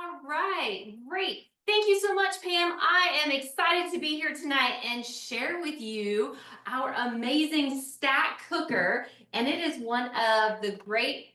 All right, great. Thank you so much, Pam. I am excited to be here tonight and share with you our amazing stack cooker. And it is one of the great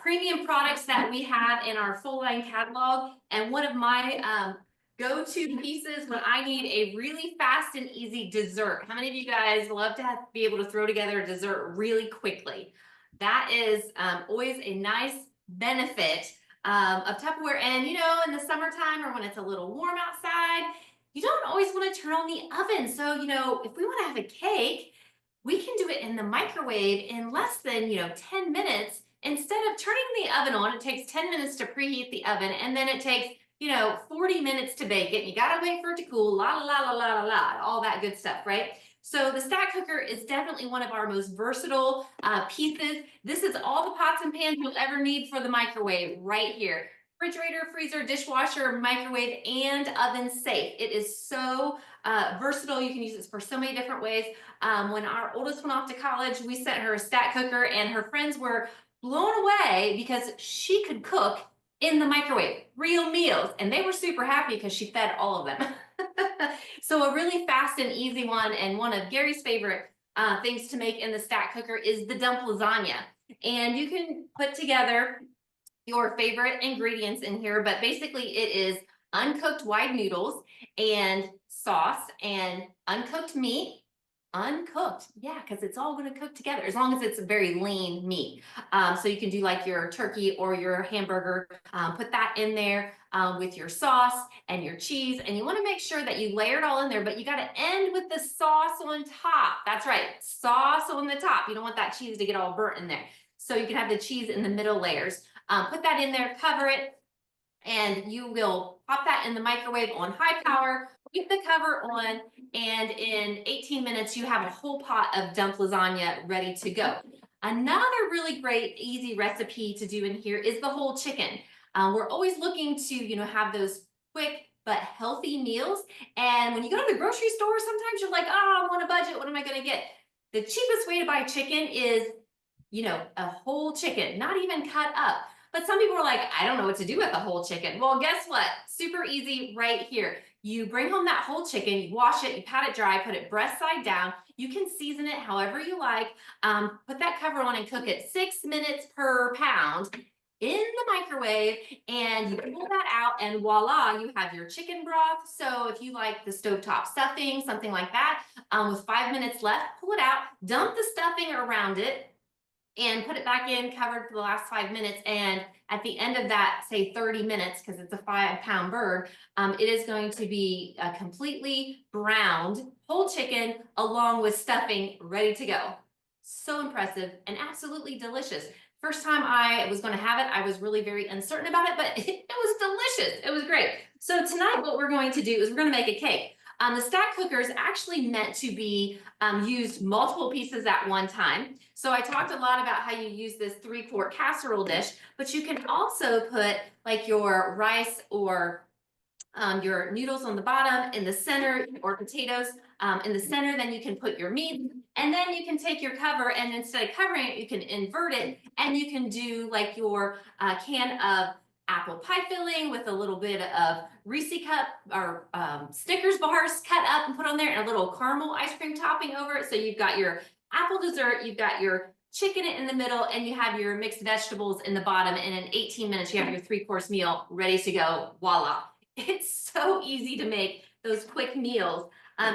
premium products that we have in our full line catalog. And one of my go-to pieces when I need a really fast and easy dessert. How many of you guys love to be able to throw together a dessert really quickly? That is always a nice benefit of Tupperware. And in the summertime or when it's a little warm outside, you don't always want to turn on the oven. So, if we want to have a cake, we can do it in the microwave in less than, 10 minutes. Instead of turning the oven on, it takes 10 minutes to preheat the oven, and then it takes 40 minutes to bake it. And you got to wait for it to cool, la, la, la, la, la, la, all that good stuff, right? So the stack cooker is definitely one of our most versatile pieces. This is all the pots and pans you'll ever need for the microwave right here. Refrigerator, freezer, dishwasher, microwave, and oven safe. It is so versatile. You can use this for so many different ways. When our oldest went off to college, we sent her a stack cooker, and her friends were blown away because she could cook in the microwave, real meals. And they were super happy because she fed all of them. So a really fast and easy one, and one of Gary's favorite things to make in the stack cooker is the dump lasagna. And you can put together your favorite ingredients in here, but basically it is uncooked wide noodles and sauce and uncooked meat. Uncooked, yeah, because it's all going to cook together as long as it's a very lean meat. So you can do like your turkey or your hamburger, put that in there with your sauce and your cheese, and you want to make sure that you layer it all in there, but you got to end with the sauce on top. That's right, sauce on the top. You don't want that cheese to get all burnt in there. So you can have the cheese in the middle layers. Put that in there, cover it, and you will pop that in the microwave on high power. Keep the cover on, and in 18 minutes, you have a whole pot of dump lasagna ready to go. Another really great, easy recipe to do in here is the whole chicken. We're always looking to, have those quick but healthy meals. And when you go to the grocery store, sometimes you're like, oh, I'm on a budget. What am I going to get? The cheapest way to buy chicken is, a whole chicken, not even cut up. But some people are like, I don't know what to do with the whole chicken. Well, guess what? Super easy right here. You bring home that whole chicken, you wash it, you pat it dry, put it breast side down. You can season it however you like. Put that cover on and cook it 6 minutes per pound in the microwave, and you pull that out, and voila, you have your chicken broth. So if you like the stovetop stuffing, something like that, with 5 minutes left, pull it out, dump the stuffing around it, and put it back in covered for the last 5 minutes. And at the end of that, say 30 minutes, because it's a 5-pound bird, it is going to be a completely browned whole chicken along with stuffing ready to go. So impressive and absolutely delicious. First time I was going to have it, I was really very uncertain about it, but it was delicious. It was great. So tonight what we're going to do is we're going to make a cake. The stack cooker is actually meant to be used multiple pieces at one time. So I talked a lot about how you use this 3-quart casserole dish, but you can also put like your rice or your noodles on the bottom, in the center, or potatoes in the center. Then you can put your meat, and then you can take your cover, and instead of covering it, you can invert it, and you can do like your can of apple pie filling with a little bit of Reese cup or Snickers bars cut up and put on there, and a little caramel ice cream topping over it. So you've got your apple dessert, you've got your chicken in the middle, and you have your mixed vegetables in the bottom. And in 18 minutes, you have your 3-course meal ready to go. Voila. It's so easy to make those quick meals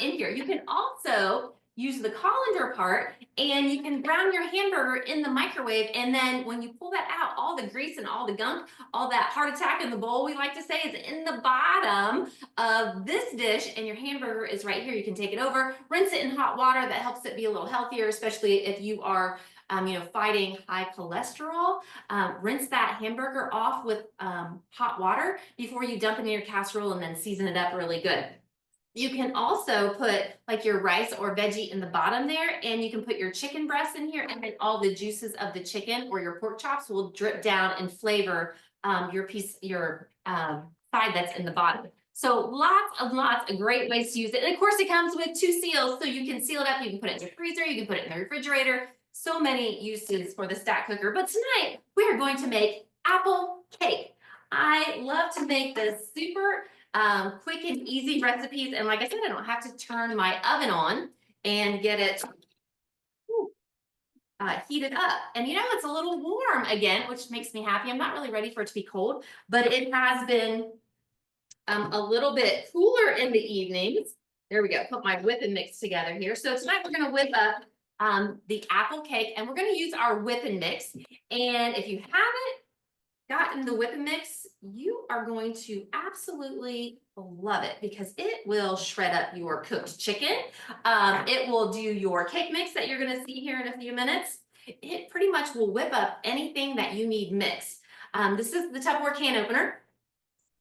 in here. You can also use the colander part, and you can brown your hamburger in the microwave. And then when you pull that out, all the grease and all the gunk, all that heart attack in the bowl, we like to say, is in the bottom of this dish, and your hamburger is right here. You can take it over, rinse it in hot water. That helps it be a little healthier, especially if you are fighting high cholesterol. Rinse that hamburger off with hot water before you dump it in your casserole, and then season it up really good. You can also put like your rice or veggie in the bottom there, and you can put your chicken breast in here, and then all the juices of the chicken or your pork chops will drip down and flavor your side that's in the bottom. So lots of great ways to use it. And of course it comes with 2 seals, so you can seal it up. You can put it in your freezer, you can put it in the refrigerator. So many uses for the stack cooker. But tonight we are going to make apple cake. I love to make this super quick and easy recipes. And like I said, I don't have to turn my oven on and get it heated up. And you know, it's a little warm again, which makes me happy. I'm not really ready for it to be cold, but it has been a little bit cooler in the evenings. There we go. Put my whip and mix together here. So tonight we're going to whip up the apple cake, and we're going to use our whip and mix. And if you haven't gotten the whip and mix, you are going to absolutely love it because it will shred up your cooked chicken. It will do your cake mix that you're going to see here in a few minutes. It pretty much will whip up anything that you need mixed. This is the Tupperware can opener.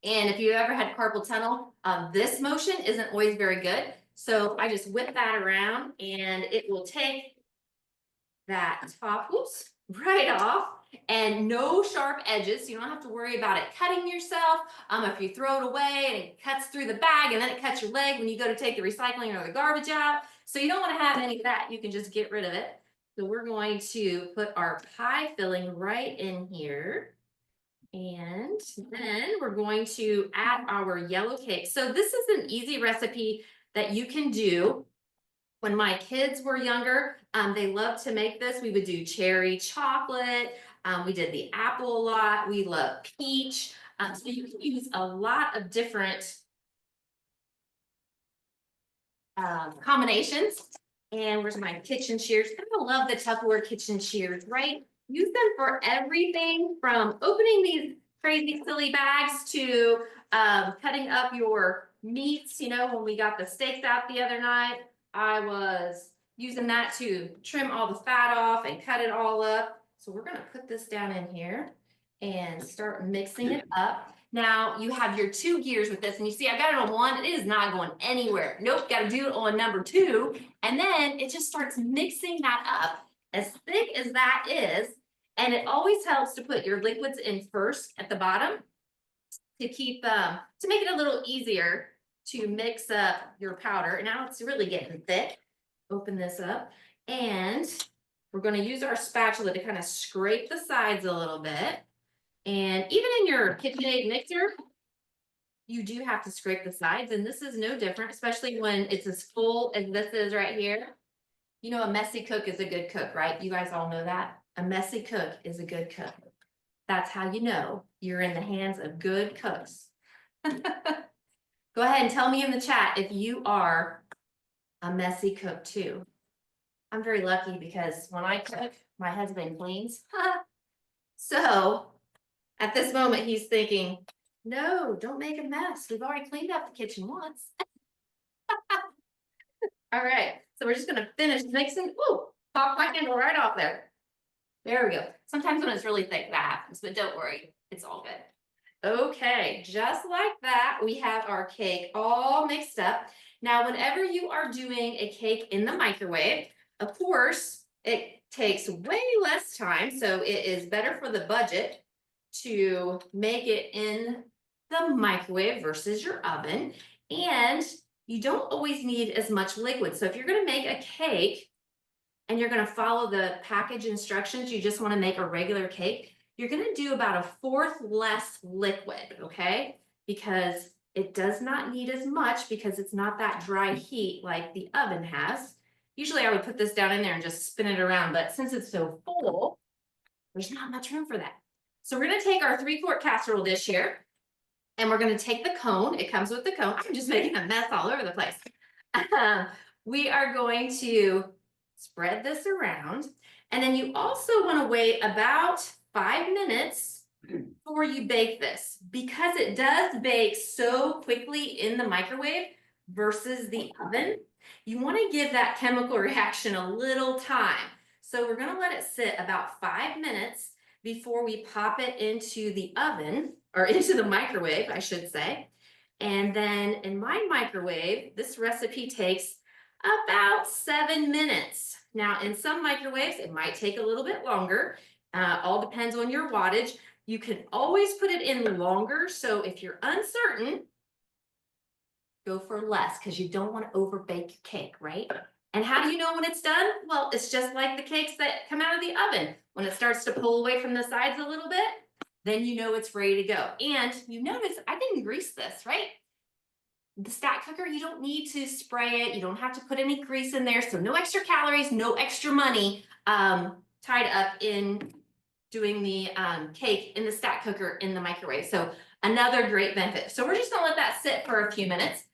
And if you ever had carpal tunnel, this motion isn't always very good. So I just whip that around and it will take that top, oops, right off, and no sharp edges. So you don't have to worry about it cutting yourself. If you throw it away and it cuts through the bag and then it cuts your leg when you go to take the recycling or the garbage out. So you don't want to have any of that. You can just get rid of it. So we're going to put our pie filling right in here. And then we're going to add our yellow cake. So this is an easy recipe that you can do. When my kids were younger, they loved to make this. We would do cherry chocolate. We did the apple a lot. We love peach. So you can use a lot of different combinations. And where's my kitchen shears? I love the Tupperware kitchen shears, right? Use them for everything from opening these crazy silly bags to cutting up your meats. You know, when we got the steaks out the other night, I was using that to trim all the fat off and cut it all up. So we're gonna put this down in here and start mixing it up. Now you have your 2 gears with this, and you see I got it on 1, it is not going anywhere. Nope, got to do it on number 2, and then it just starts mixing that up as thick as that is. And it always helps to put your liquids in first at the bottom to keep to make it a little easier to mix up your powder. Now it's really getting thick. Open this up, and we're going to use our spatula to kind of scrape the sides a little bit. And even in your KitchenAid mixer, you do have to scrape the sides, and this is no different, especially when it's as full as this is right here. You know, a messy cook is a good cook, right? You guys all know that. A messy cook is a good cook. That's how you know you're in the hands of good cooks. Go ahead and tell me in the chat if you are a messy cook too. I'm very lucky because when I cook, my husband cleans. So at this moment, he's thinking, no, don't make a mess. We've already cleaned up the kitchen once. All right, so we're just gonna finish mixing. Ooh, pop my handle right off there. There we go. Sometimes when it's really thick, that happens, but don't worry, it's all good. Okay, just like that, we have our cake all mixed up. Now, whenever you are doing a cake in the microwave, of course, it takes way less time, so it is better for the budget to make it in the microwave versus your oven. And you don't always need as much liquid. So if you're going to make a cake and you're going to follow the package instructions, you just want to make a regular cake, you're going to do about 1/4 less liquid, okay? Because it does not need as much because it's not that dry heat like the oven has. Usually I would put this down in there and just spin it around, but since it's so full, there's not much room for that. So we're going to take our 3-quart casserole dish here, and we're going to take the cone. It comes with the cone. I'm just making a mess all over the place. We are going to spread this around, and then you also want to wait about 5 minutes before you bake this, because it does bake so quickly in the microwave versus the oven. You want to give that chemical reaction a little time. So we're going to let it sit about 5 minutes before we pop it into the oven, or into the microwave, I should say. And then in my microwave, this recipe takes about 7 minutes. Now, in some microwaves, it might take a little bit longer. All depends on your wattage. You can always put it in longer. So if you're uncertain, go for less, because you don't want to overbake your cake, right? And how do you know when it's done? Well, it's just like the cakes that come out of the oven. When it starts to pull away from the sides a little bit, then you know it's ready to go. And you notice I didn't grease this, right? The stack cooker, you don't need to spray it. You don't have to put any grease in there. So no extra calories, no extra money tied up in doing the cake in the stack cooker in the microwave. So another great benefit. So we're just gonna let that sit for a few minutes.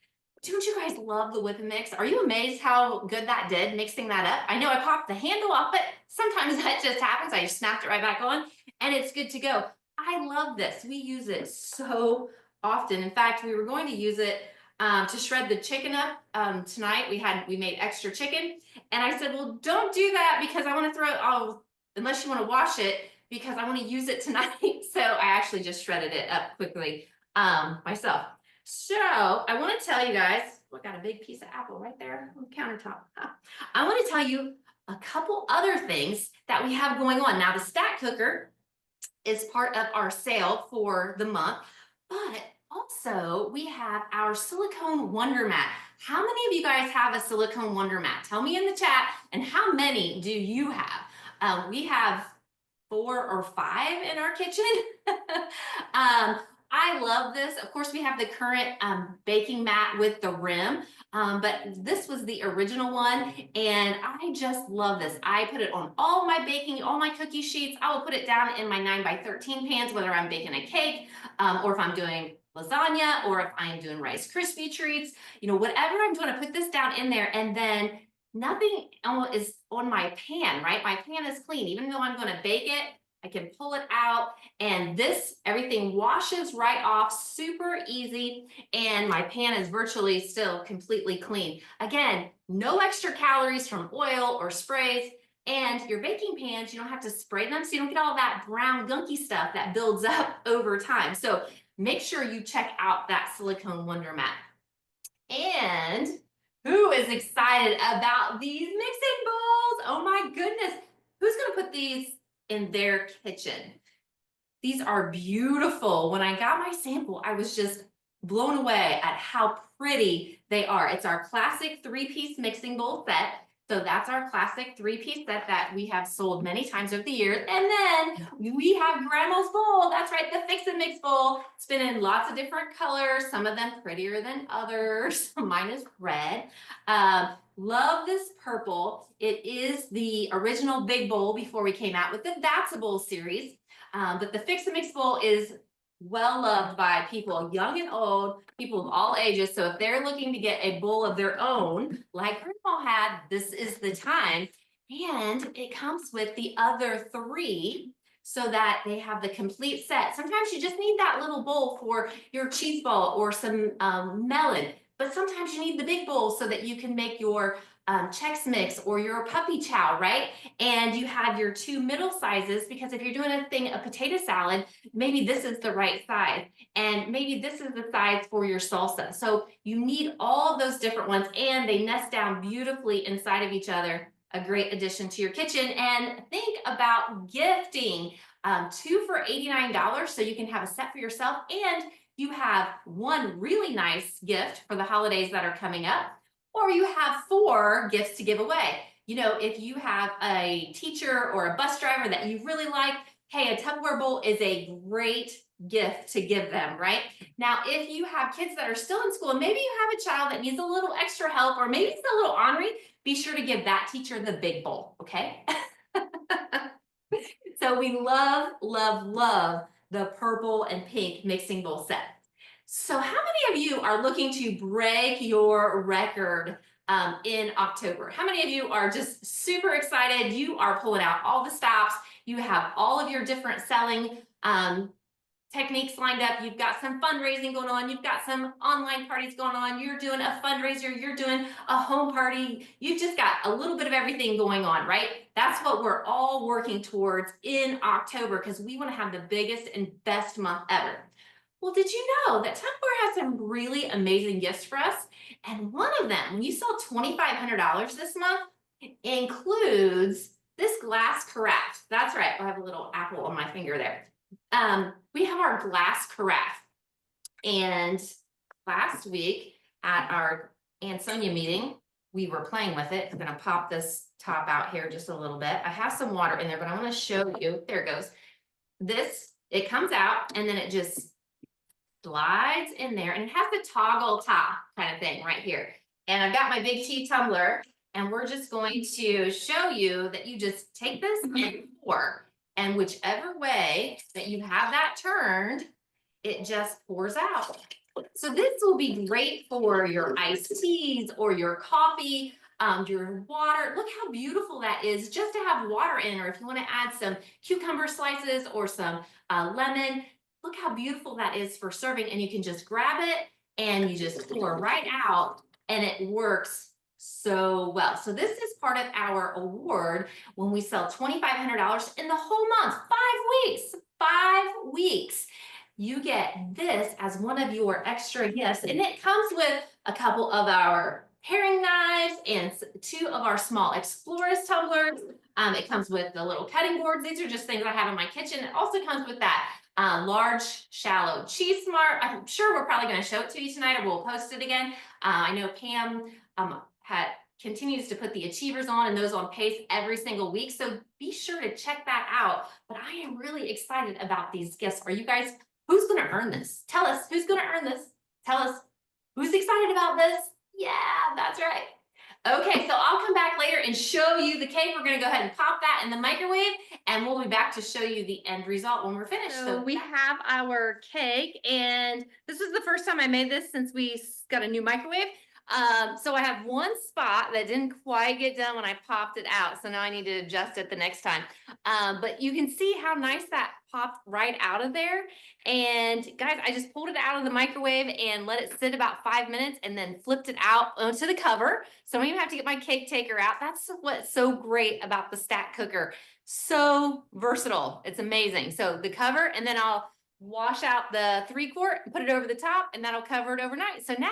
Don't you guys love the whip and mix? Are you amazed how good that did, mixing that up? I know I popped the handle off, but sometimes that just happens. I just snapped it right back on and it's good to go. I love this. We use it so often. In fact, we were going to use it to shred the chicken up tonight. We made extra chicken. And I said, well, don't do that because I want to throw it all, unless you want to wash it, because I want to use it tonight. So I actually just shredded it up quickly myself. So I want to tell you guys, we got a big piece of apple right there on the countertop. I want to tell you a couple other things that we have going on. Now the stack cooker is part of our sale for the month, but also we have our silicone wonder mat. How many of you guys have a silicone wonder mat? Tell me in the chat, and how many do you have? We have 4 or 5 in our kitchen. I love this. Of course, we have the current baking mat with the rim, but this was the original one, and I just love this. I put it on all my baking, all my cookie sheets. I will put it down in my 9x13 pans, whether I'm baking a cake or if I'm doing lasagna or if I'm doing Rice Krispie treats, you know, whatever I'm doing, I put this down in there, and then nothing is on my pan, right? My pan is clean. Even though I'm going to bake it, I can pull it out, and this, everything washes right off, super easy, and my pan is virtually still completely clean. Again, no extra calories from oil or sprays, and your baking pans, you don't have to spray them, so you don't get all that brown gunky stuff that builds up over time. So make sure you check out that silicone wonder mat. And who is excited about these mixing bowls? Oh my goodness. Who's gonna put these in their kitchen? These are beautiful. When I got my sample, I was just blown away at how pretty they are. It's our classic 3-piece mixing bowl set. So that's our classic 3-piece set that we have sold many times over the years. And then we have Grandma's bowl. That's right, the Fix and Mix bowl. It's been in lots of different colors, some of them prettier than others. Mine is red. Love this purple. It is the original big bowl before we came out with the That's a Bowl series. But the Fix and Mix bowl is well loved by people young and old, people of all ages. So if they're looking to get a bowl of their own, like Grandma had, this is the time. And it comes with the other 3 so that they have the complete set. Sometimes you just need that little bowl for your cheese ball or some melon, but sometimes you need the big bowl so that you can make your Chex Mix or your puppy chow, right? And you have your 2 middle sizes, because if you're doing a potato salad, maybe this is the right size, and maybe this is the size for your salsa. So you need all of those different ones, and they nest down beautifully inside of each other. A great addition to your kitchen. And think about gifting. 2 for $89, so you can have a set for yourself, and you have 1 really nice gift for the holidays that are coming up, or you have 4 gifts to give away. You know, if you have a teacher or a bus driver that you really like, hey, a Tupperware bowl is a great gift to give them, right? Now, if you have kids that are still in school, and maybe you have a child that needs a little extra help, or maybe it's a little ornery, be sure to give that teacher the big bowl, okay? So we love, love, love the purple and pink mixing bowl set. So how many of you are looking to break your record in October? How many of you are just super excited? You are pulling out all the stops. You have all of your different selling techniques lined up. You've got some fundraising going on. You've got some online parties going on. You're doing a fundraiser. You're doing a home party. You've just got a little bit of everything going on, right? That's what we're all working towards in October, because we want to have the biggest and best month ever. Well, did you know that Tupperware has some really amazing gifts for us? And one of them, when you sell $2,500 this month, includes this glass carafe. That's right. I have a little apple on my finger there. We have our glass carafe. And last week at our Aunt Sonia meeting, we were playing with it. I'm going to pop this top out here just a little bit. I have some water in there, but I want to show you. There it goes. This it comes out and then it just slides in there, and it has the toggle top kind of thing right here. And I've got my big tea tumbler, and we're just going to show you that you just take this and pour, and whichever way that you have that turned, it just pours out. So this will be great for your iced teas or your coffee, your water. Look how beautiful that is just to have water in, or if you want to add some cucumber slices or some lemon. Look how beautiful that is for serving, and you can just grab it and you just pour right out, and it works so well. So this is part of our award when we sell $2,500 in the whole month, 5 weeks, 5 weeks. You get this as one of your extra gifts, and it comes with a couple of our paring knives and two of our small Explorers tumblers. It comes with the little cutting boards. These are just things I have in my kitchen. It also comes with that large, shallow cheese smart. I'm sure we're probably going to show it to you tonight, or we'll post it again. I know Pam continues to put the achievers on and those on pace every single week. So be sure to check that out. But I am really excited about these gifts. Are you guys, who's going to earn this? Tell us who's going to earn this. Tell us who's excited about this. Yeah, that's right. Okay, so I'll come back later and show you the cake. We're going to go ahead and pop that in the microwave, and we'll be back to show you the end result when we're finished. So we have our cake, and this is the first time I made this since we got a new microwave. So I have one spot that didn't quite get done when I popped it out. So now I need to adjust it the next time. But you can see how nice that popped right out of there. And guys, I just pulled it out of the microwave and let it sit about 5 minutes and then flipped it out onto the cover. So I don't even have to get my cake taker out. That's what's so great about the stack cooker. So versatile. It's amazing. So the cover, and then I'll wash out the 3-quart and put it over the top, and that'll cover it overnight. So now